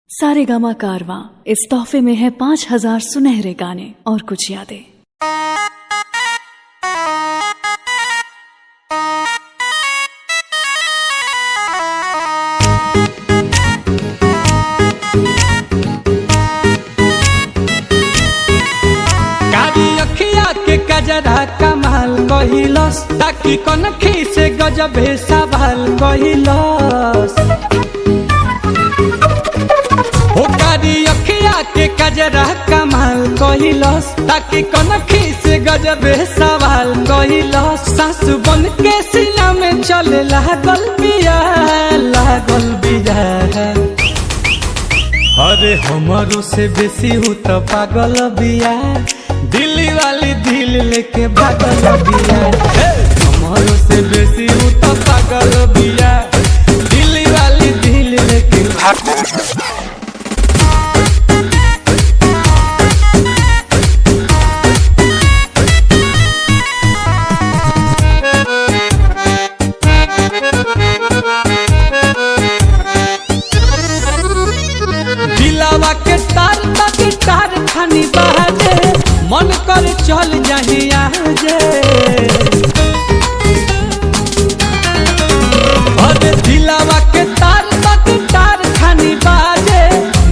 सारेगामा कारवां इस तोहफे में है 5000 सुनहरे गाने और कुछ यादें। गजरा कमाल कहिलस ताकि कनखी से गजबे सवाल कहिलस हो कारी अखिया के गजरा कमाल कहिलस ताकि कनखी से गजबे सवाल कहिलस सासु बन के सीना में चले लागल बिया अरे हमारो से बेसी हूँ तो पागल बिया दिल्ली वाली दिल लेके भागल बिया हमारो से बेसी हूँ तो पागल बिया दिल्ली वाली दिल लेके भागल। दिलावा के तार तक तार खानी बहाजे मन कर चल जाही आजे अरे दिलावा के तार तक तार खानी बाजे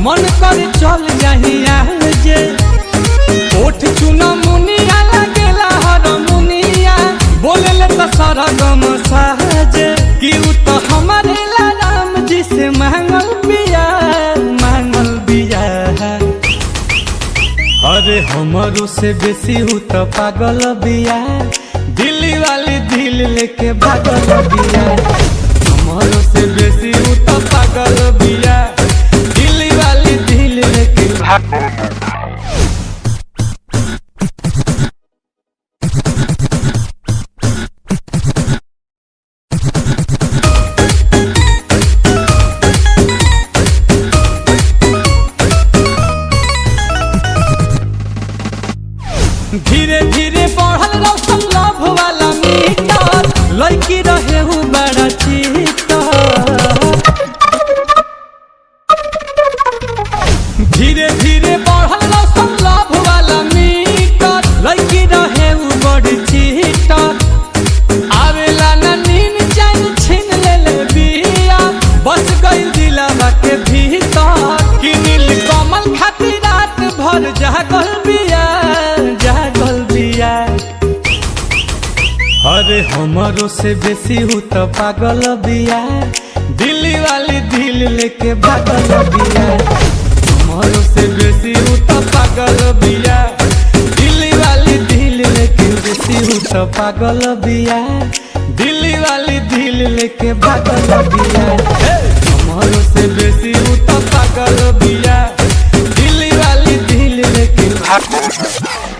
मन कर चल जाही आजे ओठ चुना मुनिया लगेला हर मुनिया बोले ले तो सारा गम साजे कि उ तो हमारे राम जी से मांगल बिया अरे हमारो से बेसी हूँ तो पागल बिया दिल्ली वाली दिल लेके भागल बिया हमारो से बेसी हूँ तो पागल बिया दिल्ली वाली दिल लेके भागल। धीरे धीरे बढ़ल रौशन लव वाला मीटर लड़की रहे हूँ बड़ा चीटर धीरे धीरे बढ़ल रौशन लव वाला मीटर लड़की रहे हूँ बड़ी चीटर आवेला ना नीन चैन छीन ले बिया बस गई दिलावा के भीतर कि नील कमल खातिर रात भर जागल बिया अरे हमारो से बेसी हूँ तो पागल बिया दिल्ली वाली दिल लेके भागल बिया हमारो से बेसी हूँ तो पागल बिया दिल्ली वाली दिल लेके बेसी हूँ तो पागल बिया दिल्ली वाली दिल लेके भागल बिया हमारो से बेसी हूँ तो पागल बिया दिल्ली वाली दिल लेके भागल।